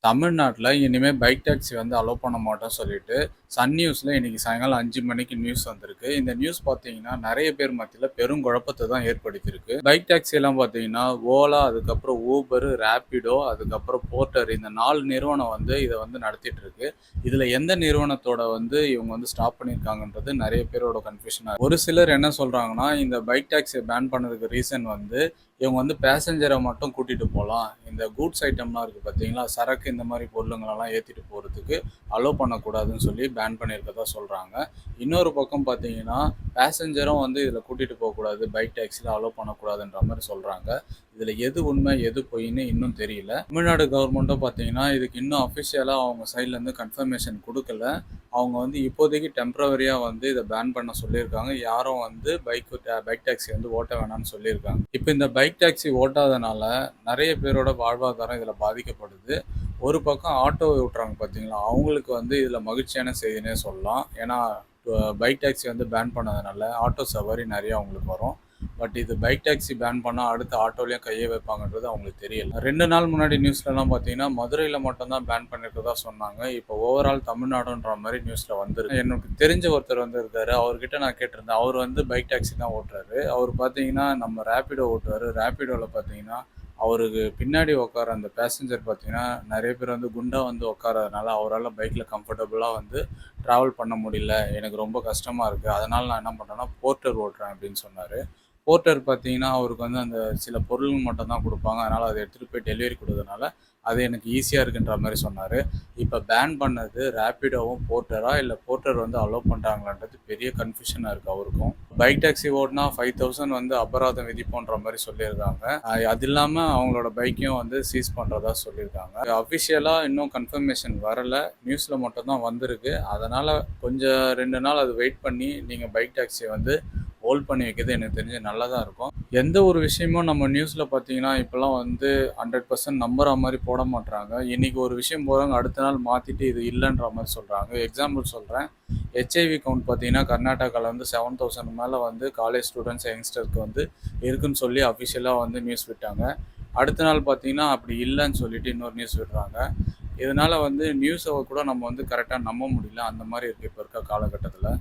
தமிழ்நாட்டுல இனிமே bike taxi வந்து அலோவ் பண்ண மாட்டோம்னு சொல்லிட்டு சன் நியூஸ்ல இன்னைக்கு சாயங்காலம் 5 மணிக்கு நியூஸ் வந்திருக்கு. இந்த நியூஸ் பார்த்தீங்கன்னா நிறைய பேர் மத்தியில பெரும் குழப்பத்தை தான் ஏற்படுத்தியிருக்கு. பைக் டாக்ஸி எல்லாம் பார்த்தீங்கன்னா ஓலா, அதுக்கப்புறம் ஊபர், ரேபிடோ, அதுக்கப்புறம் போர்ட்டர், இந்த 4 நிறுவனம் வந்து இதை வந்து நடத்திட்டு இருக்கு. இதுல எந்த நிறுவனத்தோட வந்து இவங்க வந்து ஸ்டாப் பண்ணியிருக்காங்கன்றது நிறைய பேரோட கன்ஃபியூஷனா. ஒரு சிலர் என்ன சொல்றாங்கன்னா, இந்த பைக் டாக்ஸியை பேன் பண்ணதுக்கு ரீசன் வந்து இவங்க வந்து பேசஞ்சரை மட்டும் கூட்டிட்டு போகலாம், இந்த கூட்ஸ் ஐட்டம்லாம் இருக்குது பார்த்தீங்களா, சரக்கு இந்த மாதிரி பொருளுங்களெல்லாம் ஏற்றிட்டு போகிறதுக்கு அலோவ் பண்ணக்கூடாதுன்னு சொல்லி பேன் பண்ணியிருக்கதா சொல்கிறாங்க. இன்னொரு பக்கம் பார்த்தீங்கன்னா பேசஞ்சரும் வந்து இதில் கூட்டிகிட்டு போகக்கூடாது, பைக் டாக்ஸியில் அலோவ் பண்ணக்கூடாதுன்ற மாதிரி சொல்கிறாங்க. இதில் எது உண்மை எது பொய்ன்னு இன்னும் தெரியல. தமிழ்நாடு கவர்மெண்ட்டும் பார்த்தீங்கன்னா இதுக்கு இன்னும் அஃபிஷியலாக அவங்க சைட்லேருந்து கன்ஃபர்மேஷன் கொடுக்கல. அவங்க வந்து இப்போதைக்கு டெம்பரவரியாக வந்து இதை பேன் பண்ண சொல்லியிருக்காங்க. யாரும் வந்து பைக் டாக்ஸி வந்து ஓட்ட வேணாம்னு சொல்லியிருக்காங்க. இப்போ இந்த பைக் டாக்ஸி ஓட்டாதனால நிறைய பேரோட வாழ்வாதாரம் இதில் பாதிக்கப்படுது. ஒரு பக்கம் ஆட்டோ ஓட்டுறாங்க பார்த்தீங்களா, அவங்களுக்கு வந்து இதில் மகிழ்ச்சியான செய்தினே சொல்லலாம். ஏன்னா பைக் டாக்ஸி வந்து பேன் பண்ணதுனால ஆட்டோ சவாரி நிறையா அவங்களுக்கு வரும். பட் இது பைக் டாக்ஸி பேன் பண்ணால் அடுத்து ஆட்டோலையும் கையை வைப்பாங்கன்றது அவங்களுக்கு தெரியல. 2 நாள் முன்னாடி நியூஸ்லலாம் பார்த்தீங்கன்னா மதுரையில் மட்டும்தான் பேன் பண்ணியிருக்கதா சொன்னாங்க. இப்போ ஓவரால் தமிழ்நாடுன்ற மாதிரி நியூஸில் வந்துருக்கு. எனக்கு தெரிஞ்ச ஒருத்தர் வந்து இருக்காரு, அவர்கிட்ட நான் கேட்டிருந்தேன். அவர் வந்து பைக் டாக்ஸி தான் ஓட்டுறாரு. அவர் பார்த்தீங்கன்னா நம்ம ரேபிடோ ஓட்டுவார். ரேபிடோவில் பார்த்தீங்கன்னா அவருக்கு பின்னாடி உட்கார அந்த பேசஞ்சர் பார்த்தீங்கன்னா நிறைய பேர் வந்து குண்டா வந்து உட்காரதுனால அவரால் பைக்கில் கம்ஃபர்டபுளாக வந்து ட்ராவல் பண்ண முடியல, எனக்கு ரொம்ப கஷ்டமாக இருக்குது, அதனால் நான் என்ன பண்ணுறேன்னா போர்ட்டர் ஓட்டுறேன் அப்படின்னு சொன்னார். போர்ட்டர் பார்த்தீங்கன்னா அவருக்கு வந்து அந்த சில பொருள் மட்டும் தான் கொடுப்பாங்க, அதனால் அதை எடுத்துகிட்டு போய் டெலிவரி கொடுத்ததுனால அது எனக்கு ஈஸியாக இருக்குன்ற மாதிரி சொன்னார். இப்போ பேன் பண்ணது ரேபிடோவும் போர்ட்டரா, இல்லை போர்ட்டர் வந்து அலோவ் பண்ணுறாங்களான்றது பெரிய கன்ஃபியூஷனாக இருக்குது அவருக்கும். பைக் டாக்ஸி ஓடினா 5000 வந்து அபராதம் விதிப்போன்ற மாதிரி சொல்லியிருக்காங்க. அது இல்லாமல் அவங்களோட பைக்கையும் வந்து சீஸ் பண்ணுறதா சொல்லியிருக்காங்க. அஃபிஷியலாக இன்னும் கன்ஃபர்மேஷன் வரலை, நியூஸில் மட்டும்தான் வந்திருக்கு. அதனால் கொஞ்சம் 2 நாள் அது வெயிட் பண்ணி நீங்கள் பைக் டாக்ஸியை வந்து ஹோல்ட் பண்ணி வைக்கிறது எனக்கு தெரிஞ்சு நல்லதாக இருக்கும். எந்த ஒரு விஷயமும் நம்ம நியூஸில் பார்த்தீங்கன்னா இப்போல்லாம் வந்து 100% நம்புற மாதிரி போட மாட்டாங்க. இன்றைக்கி ஒரு விஷயம் போகிறாங்க, அடுத்த நாள் மாற்றிட்டு இது இல்லைன்ற மாதிரி சொல்கிறாங்க. எக்ஸாம்பிள் சொல்கிறேன், ஹெச்ஐவி கவுண்ட் பார்த்தீங்கன்னா கர்நாடகாவில் வந்து 7000 மேலே வந்து காலேஜ் ஸ்டூடெண்ட்ஸ் யங்ஸ்டருக்கு வந்து இருக்குன்னு சொல்லி அஃபிஷியலாக வந்து நியூஸ் விட்டாங்க. அடுத்த நாள் பார்த்தீங்கன்னா அப்படி இல்லைன்னு சொல்லிட்டு இன்னொரு நியூஸ் விடுறாங்க. இதனால் வந்து நியூஸை கூட நம்ம வந்து கரெக்டாக நம்ப முடியல, அந்த மாதிரி இருக்குது இப்போ இருக்க காலகட்டத்தில்.